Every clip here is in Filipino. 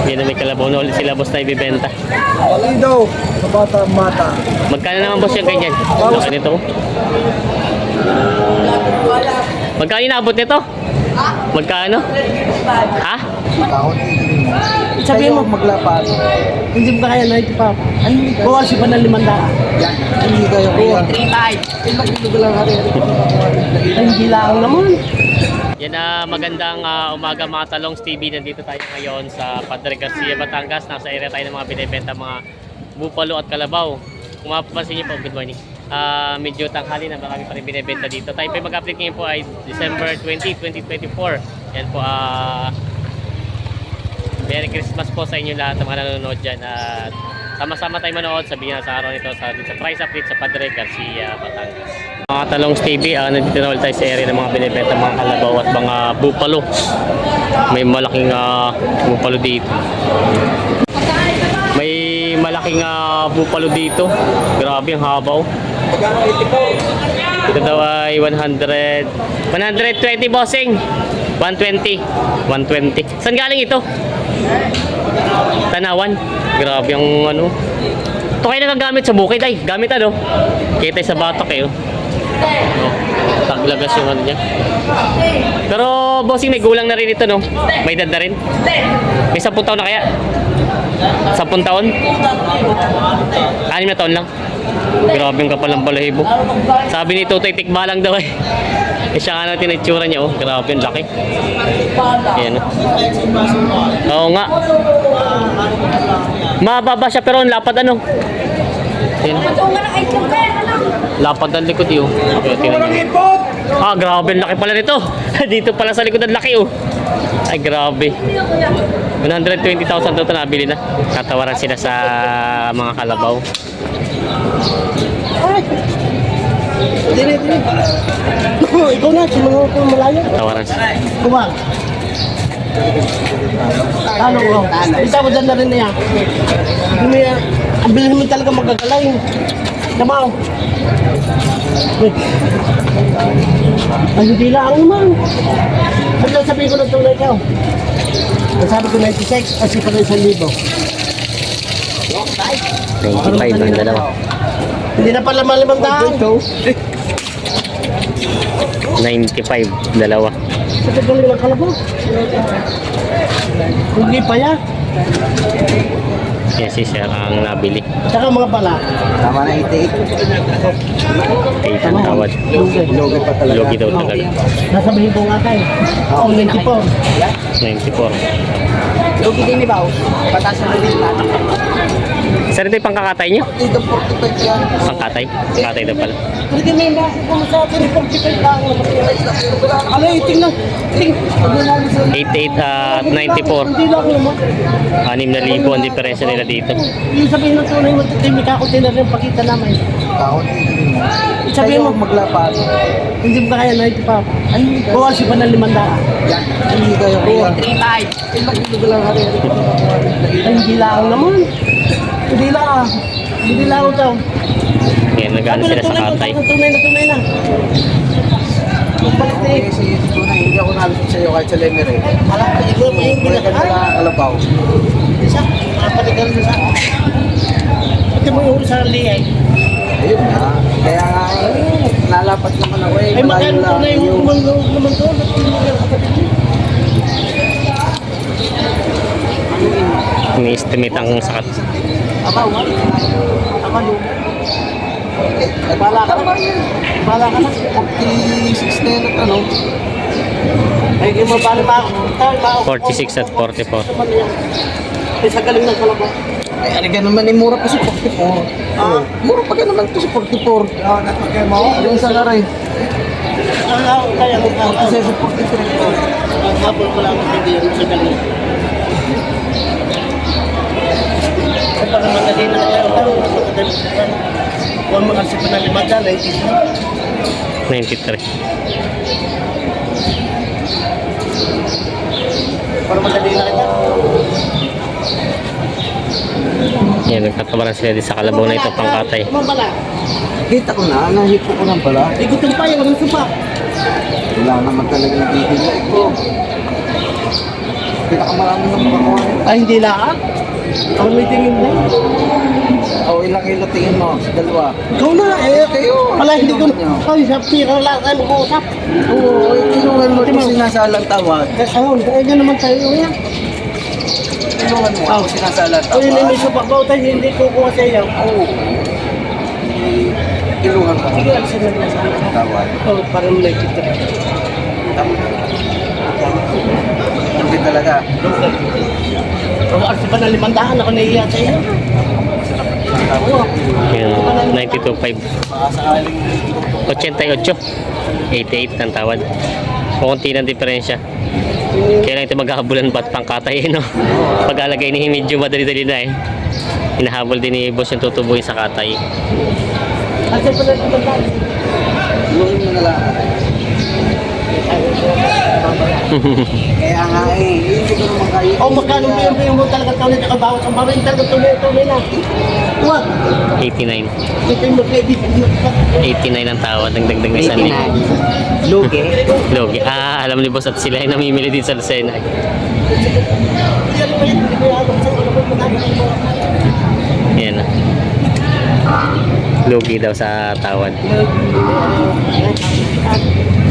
Yan na may kalabaw na ulit sila boss na ibibenta. Palido, sa bata-mata. Magkano naman boss yung ganyan? Laki nito. Magkano inabot nito? Magkano? Ha? Kahon. Sabihin mo maglapad. Hindi mo kaya 90 pa. Bawas si pa ng 500. Yan. Hindi kayo kuha. 3.5. Ilang kilo lang natin. Ay, hindi lang naman. Yan na magandang umaga mga Talongs TV. Nandito tayo ngayon sa Padre Garcia, Batangas. Nasa area tayo ng mga binibenta mga bupalo at kalabaw. Kung mapapansin niyo po, good morning. Medyo tanghali na marami pa rin binibenta dito. Tayo pa mag-update ngayon po ay December 20, 2024. Yan po, Merry Christmas po sa inyo lahat ng mga nanonood dyan. At sama-sama tayo manood sa sa araw nito sa price update sa Padre Garcia, Batangas. Mga Talongs TV, nandito na ulit tayo sa area ng mga binibenta mga kalabaw at mga bupalo. May malaking bupalo dito. May malaking bupalo dito. Grabe ang habaw. Ito daw ay 100. 120 bossing. 120. 120. Saan galing ito? Tanawan. Grabe ang ano. Ito kayo nagagamit sa bukid ay. Gamit ano? Kita sa batok eh. Oh. Taglagas yung ano niya. Pero bossing may gulang na rin ito no? May edad na rin? May 10 taon na kaya? 10 taon? 6 na taon lang. Grabe yung kapal ng balahibo. Sabi ni Totoy tikma lang daw eh. Eh siya nga natin ang itsura niya oh. Grabe yung laki. Ayan oh. Oo nga. Mababa siya pero ang lapad ano. Ayan. Lapad ang likod yun. Grabe ang laki pala nito. Dito pala sa likod ang laki oh. Ay grabe. 120,000 daw ito nabili na. Tatawaran sila sa mga kalabaw. Dili. Ikaw na, sinuha ko malayo. Tatawaran sila. Kumang. Talo ko. Isa ko dyan na rin niya. Ang bilis mo talaga magagalay. Kamaw. Ay, hindi lang naman. Ano sabihin ko ng tunay ka? Sabi ko 96, kasi pa rin 1,000. 95 ang dalawa. Hindi na pala malimandaan. 95 dalawa. Sa tagaling ng kalabaw. Hindi pa yan. Yan si sir ang nabili. Saka mga pala. Tama na 88. 8 ang tawad. Logi pa talaga. Logi daw talaga. Nasabihin ko nga tayo. Oo, 94. 94. Logi din ni Bao. Patasan na din natin. Sir, ito yung pangkakatay niyo? Ito 45 yan. Pangkatay? Pangkatay daw pala. Pwede may nasa kung sa akin, 45 lang. Ano, tingnan. 88 at 94. Hindi lang naman. 6,000 ang diferensya nila dito. Yung sabihin ng tunay mo, may kakunti na rin pakita namin. Kahon. Sabihin mo, maglapad. hindi mo kaya 90 pa. Ay, bawas pa ng 500. Yan. Hindi kayo kuha. 3.5. Ilang kilo lang natin. Ay, hindi lang naman. Hindi lang. Hindi lang daw. Yan, nag-ano sila sa katay. Tunay na. Magpalit na eh. Kasi ito na, hindi ako nalusot sa'yo kahit sa lemer eh. Alam ko, ikaw mo yung Muli ka nila kalabaw. isa. Kapalikan mo sa pati mo yung sa liay. Ayun na. Kaya nga, nalapat naman ako eh. Ay, magkano tunay yung naman to? Ini-estimate ang sakat. Abaw, abaw. Bala ka na. Bala ka na. 46 na yan at ano. Ay, hindi mo bala pa. 46 at 44. Ay, sa galing ng kalabaw. Ay, ano ka naman eh, mura pa sa 44. Mura pa ka naman ito sa 44. Yung sa laray. Kaya mo ka. Kasi sa 43. Ang hapon ko lang hindi yan sa galing. Ay, para madali na kaya ang taro. Huwag mo kasi pa na 500, 93. para madali na kita. Yan, nagtatawaran sila din sa kalabaw na ito pangkatay. Mabala. Kita ko na, nahipo ko lang pala. Igutom pa yung supa. Wala naman talaga nagiging ko. Pinakamarami ng makakuha. Ay, hindi lang. Ako may tingin na. O ilang kilo tingin mo? Sa dalawa. Ikaw na, eh. Kayo. Wala, hindi ko. Kinuha nyo. Ay, sa pira lang tayo mag-uusap. Oo, kinuha mo kung sinasalang tawad. Eh, ayun, kaya naman tayo yan. Kinuha mo ako sinasalang O yun, may tawad. subabaw tayo, hindi kukuha sa iyo. Oo. Kinuha mo Sige, alisin na lang sa akin. tawad. Oh, parang may kita. Hindi talaga. O, alisin pa na 500, ako naiiyak sa iyo. Yung 92.5. 88. 88 ang tawad. Kunti ng diferensya. Kaya lang ito maghahabulan ba't pangkatay, no? Pag-alagay ni medyo madali-dali na eh. Hinahabol din ni boss yung tutubuhin sa katay. Alisin pa na 500. Kinuha mo na lang. Kaya nga hindi ko naman kayo. O, magkano mo talaga tunay na kabawas ang babae talaga tunay na. Wag. 89. Ito yung mag-edit. 89 ang tawad. Ang dagdag na 1,000. Lugi. Logi. Ah, alam ni boss at sila ay namimili din sa Lucena. Yan na. Logi daw sa tawad.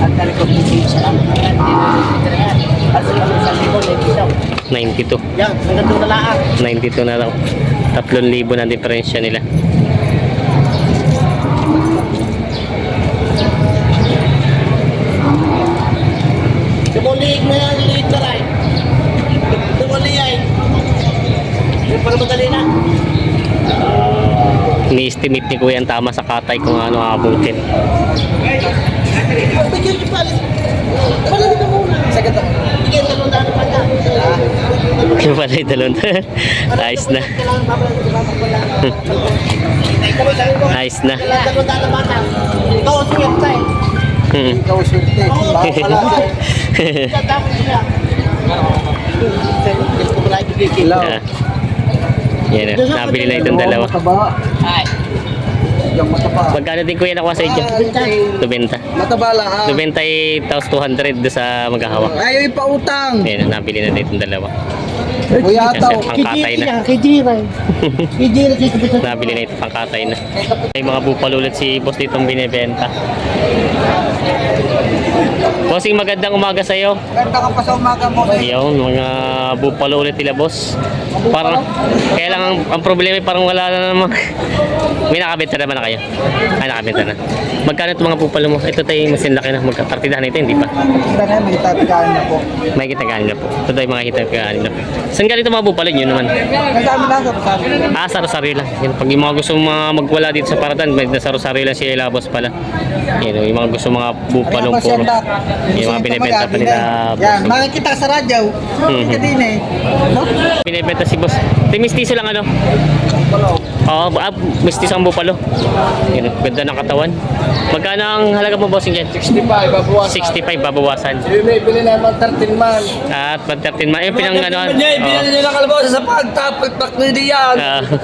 At talaga hindi sa lang. At sa libo, 92. yan, hanggang doon na laang. 92 na daw. 3,000 na diferensya nila. Dumuliig mo yan, liig na rin. Dumuliig. Yung para madali na. Ini-estimate ni Kuya ang tama sa katay kung ano aabutin. Bigyan niyo palit. Palit ka muna. Sagat ako. Bigyan ka muna ng pala. Yung pala yung talon. Ayos na. Kailangan babalik ko babalik ko lang. Ayos na. Kailangan ko na bata. Ikaw ang swerte eh. Hmm. Ikaw swerte. Baka pala. Tatapos siya. Gusto ko lang ibigay. Ilaw. Ah. Yan na. Nabili na itong dalawa. Mataba. Ay. Yung mataba. Magkano din Kuya nakuha sa inyo? 220. Mataba lang ha. 200 doon sa maghahawak. Ayaw ipautang. Yan, nabili na dito dalalawa. Kuya Kasi ataw. pangkatay na. Kay Jiray. Kay Jiray. Nabili na ito pangkatay na. May mga bupalo ulit si boss dito ang binibenta. Bossing, magandang umaga sa iyo. Ganda ka pa sa umaga mo. Yun, mga bupalo ulit nila boss. Parang, kaya lang ang problema ay parang wala na naman. May nakabenta naman na kayo. Ay, nakabenta na. Magkano itong mga bupalo mo? Ito tayo mas laki na. Magkapartidahan ito, hindi pa. Kita na may tatagaan na po. May kitaganin na po. Ito tayo mga kitaganin na po. Saan galing mga bupalo? Yun naman. Nagdami lang sa pasabi. Ah, sa Rosario lang. Yan, pag yung mga gusto mga magwala dito sa Paratan, may nasa Rosario lang sila labos pala. Yan, yung mga gusto mga bupalong puro. Yung mga binibenta pa nila. Yan, makikita sa radyo. Hindi din eh. No? Binibenta si boss. Ito yung mistiso lang ano? Oo, mistiso ang bupalo. Yan, ganda ng katawan. Magkano ang halaga mo bossing dyan? 65, babawasan. 65 babawasan. May bili naman 13 man. At 13 man. Yung pinang ano? Binili nyo lang kalabaw sa pagtapalpak na diyan.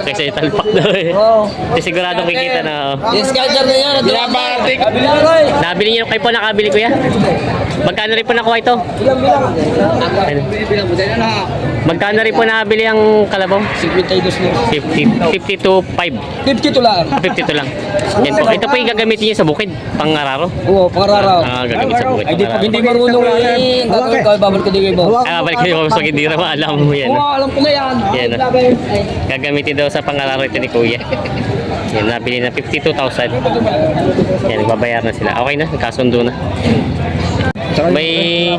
Kasi talpak daw eh. Oo. Di siguradong kikita na. Yung schedule na yan. Binabatik. Bilang ko eh. Nabili niyo kayo po nakabili kuya? Magkano rin po nakuha ito? Bilang. Ano? Bilang mo tayo na. Magkano rin po nabili ang kalabaw? 52 mo. 52.5. 52 lang. 52 lang. Yan po. Ito po yung gagamitin niyo sa bukid. Pang-araro. Oo, pangaraw. Ah, gagamit sa bukid. Ay, di pa hindi marunong eh. Gagawin ko, babalik ko din mo. Ah, balik kayo sa hindi na maalam mo yan. Oo, alam ko na yan. Yan. Gagamitin daw sa pang-araro ito ni Kuya. Yan, nabili na 52,000. Yan, nagbabayar na sila. Okay na, kasundo na. May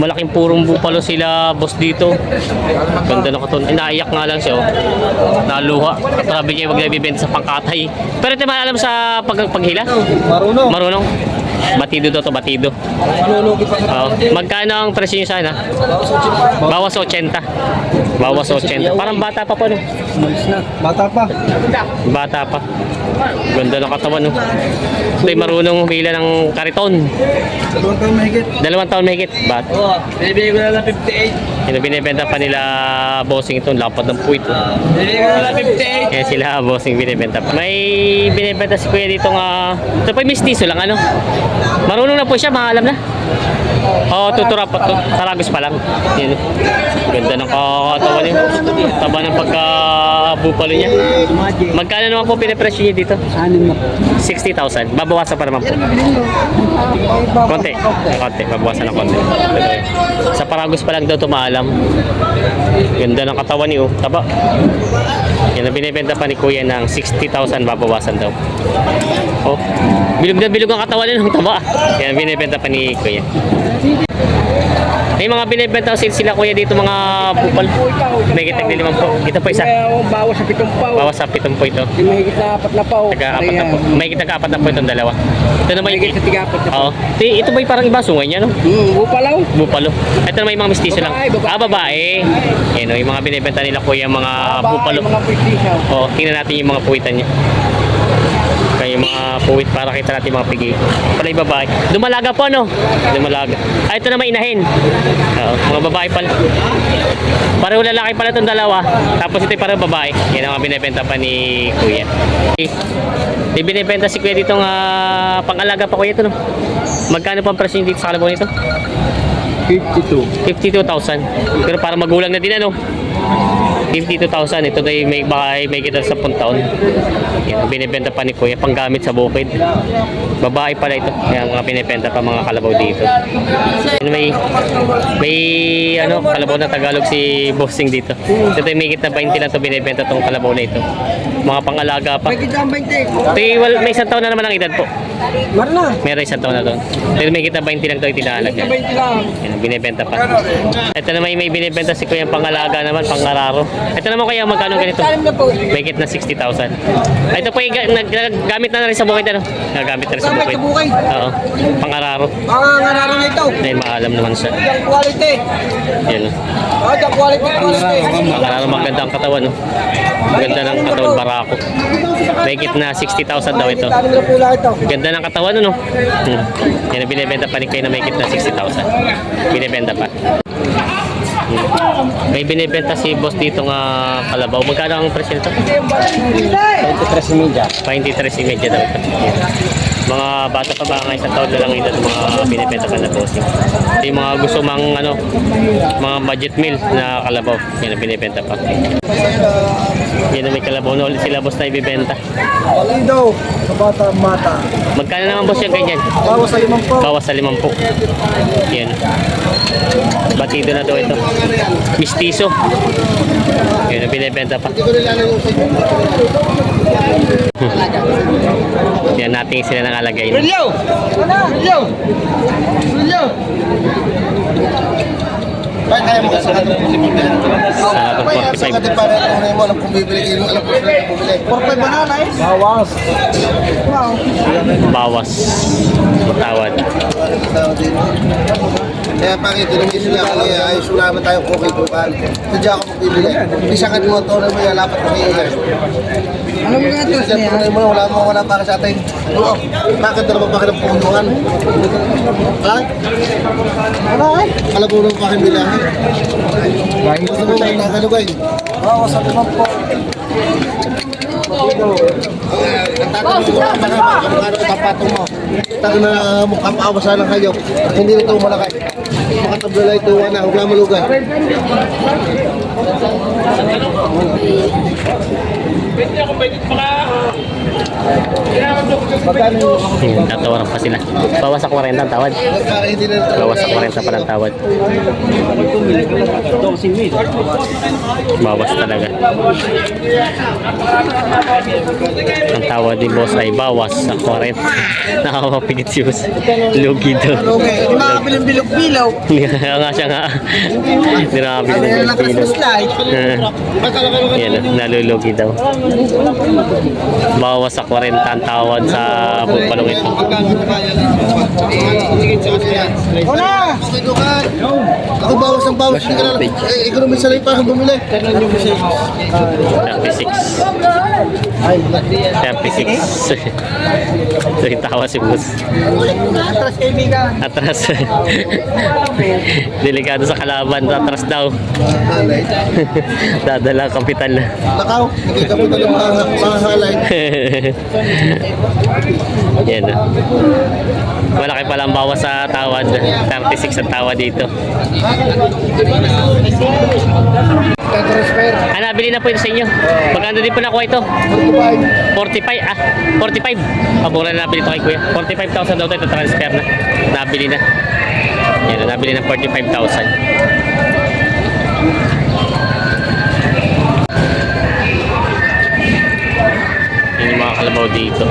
malaking purong bupalo sila boss dito. Ganda na katon. Ay, naiyak nga lang siya. Oh. Naluha. At sabi niya wag na ibibenta sa pangkatay. Pero ito ba alam sa paghila? Marunong. Marunong. Batido daw to, batido. Marunong kita. Oh. Magkano ang presyo niyo sana? Bawas 80. Bawas 80. Parang bata pa po no. Bata pa. Bata pa. Ganda ng katawan no. Ito'y marunong humila ng kariton. 2 taon mahigit. 2 taon mahigit. Oo, bibigay ko na lang 58. Yung binibenta pa nila bossing ito, lapad ng puwit. Bibigay ko na lang 58. Kaya sila bossing binibenta pa. May binibenta si kuya dito nga, ito pa yung mistiso lang ano. Marunong na po siya, maalam na. Oo, tutura pa. Taragos pa lang. Yan. Ganda ng katawan niya. Taba ng pagka-bupalo niya. Magkano naman po pinapresyo niya dito? 60,000. Babawasan pa naman po. Konti. Konti. Babawasan ng konti. Sa Paragos pa lang daw tumaalam. Ganda ng katawan niyo. Taba. Yan ang binibenta pa ni Kuya ng 60,000 babawasan daw. Oh. Bilog na bilog ang katawan niya ng taba. Yan ang binibenta pa ni Kuya. May mga binibenta sila Kuya dito mga bupal. May kitag na 5 po. Ito po isa. Bawas sa 7 pa. Bawas sa 7 po ito. Mahigit na 4 na pa. Taga-4 na po. May kitag 4 na po itong dalawa. Ito na may... Mahigit sa tiga-4 na pa. Oo. Ito ba yung parang iba sungay niya no? Bupalaw. Bupalo. Ito na may mga mistiso lang. Babae, babae. Ah, babae. Yan o, yung mga binibenta nila Kuya mga bupalo. Mga pwede Oo, tingnan natin yung mga puwitan niya. Kaya yung mga puwit para kita natin yung mga pigi. Pala yung babae. Dumalaga po no? Dumalaga. Ah, ito na may inahin. Oo, mga babae pala. Pareho lalaki pala itong dalawa. Tapos ito yung pareho babae. Yan ang mga binibenta pa ni Kuya. May binibenta si Kuya dito nga pang-alaga pa Kuya ito no? Magkano pa ang presyo dito sa kalabaw nito? 52,000. Pero para magulang na din ano? 52,000. Ito tayo may bahay, may kita sa 10 taon. Yan, binibenta pa ni Kuya, panggamit sa bukid. Babae pala ito. Yan, mga binibenta pa mga kalabaw dito. Yan, may ano, kalabaw na Tagalog si Bossing dito. Ito tayo may kita 20 lang ito binibenta itong kalabaw na ito. Mga pangalaga pa. Mahigit na 20. Ito, may isang taon na naman ang edad po. Marla. Meron isang taon na doon. Pero may kita 20 lang ito itinalaga. 20 lang. Yan, binibenta pa. Ito naman may binibenta si Kuya pangalaga naman, pangararo. Ito naman kaya magkano ganito? May kit na 60,000. Ito po yung gamit na rin sa bukid ano? Nagamit na rin sa bukid. Oo. Pangararo. Mga ngararo na ito. Dahil maalam naman siya. Yung quality. Yan. Yung quality. Pangararo maganda ang katawan. No? Maganda ng katawan barako. May kit na 60,000 daw ito. Tanong na pula ito. Ganda ng katawan no? Yan ang binibenta pa ni Kuya na may kit na 60,000. Binibenta pa. May binibenta si boss dito nga kalabaw. Magkano ang presyo nito? 23.5 daw ito. Mga bata pa ba nga isang taon na lang ito mga binibenta pa na bossing. Ito yung mga gusto mang ano, mga budget meal na kalabaw. Yan ang binibenta pa. Yan ang may kalabaw na ulit sila boss na ibibenta. Palido, sa bata mata. Magkano naman boss yung ganyan? Bawas sa 5 po. Bawas sa 5 po. Yan. Batido na daw ito. Mistiso. Yan ang binibenta pa. Yan natin sila ng alagay. Rilyo! Rilyo! Rilyo! Bakit kaya mo kasi natin Sa Sa katin para tunay mo, alam kung bibili kayo, alam kung bibili. 4-5 banana eh. Bawas. Wow. bawas. Tawad. Kaya pangit, tinangis niya ako niya, ayos wala naman tayong cookie bukan. Sadya ako magbibili. Hindi siya kanina ito na may alapat na niya. Ano mo nga ito? Tunay mo na, wala para sa atin. Oo. Bakit na naman bakit ang punduhan? Ha? Ano eh? Alam mo naman bakit bilahin. Gusto mo na tagalugay? Oo, sa naman po. Ang tatanong ko lang na kung ano itapatong mo. Tago na mukhang maawasan ng kayo. Hindi na ito malaki. Makatabla ito na, huwag na malugay. Tatawaran pa sila. Bawas sa 40 ang tawad. Para hindi na ito. Bawas sa 40 pa lang tawad. Bawas talaga. Ang tawad ni boss ay bawas sa 40. Nakakapilit si boss. Lugi daw. Okay, hindi makakabiling bilog-bilaw. Kaya nga siya nga. Hindi nakakabili ng pilo. Yan, nalulugi daw. Bawas sa 40 ang tawad sa bupalong ito. Wala! Ako bawas ang bawas. Hindi ka na lang. Eh, ikaw naman salay pa kung bumili. 36. 36. Ito yung tawa si boss. Atras kaibigan. Atras. Delikado sa kalaban. Atras daw. Dadala ang kapital. Nakaw, hindi ka punta ng mga halay. Yan na. Malaki pala ang bawas sa tawad. 36 ang tawad dito. Tatransfer. Ah, nabili na po ito sa inyo. Magkano din po nakuha ito? 45. 45. Pabura na nabili ito kay kuya. 45,000 daw ito transfer na. Nabili na. Yan na, nabili ng 45,000. Yun yung mga kalabaw dito.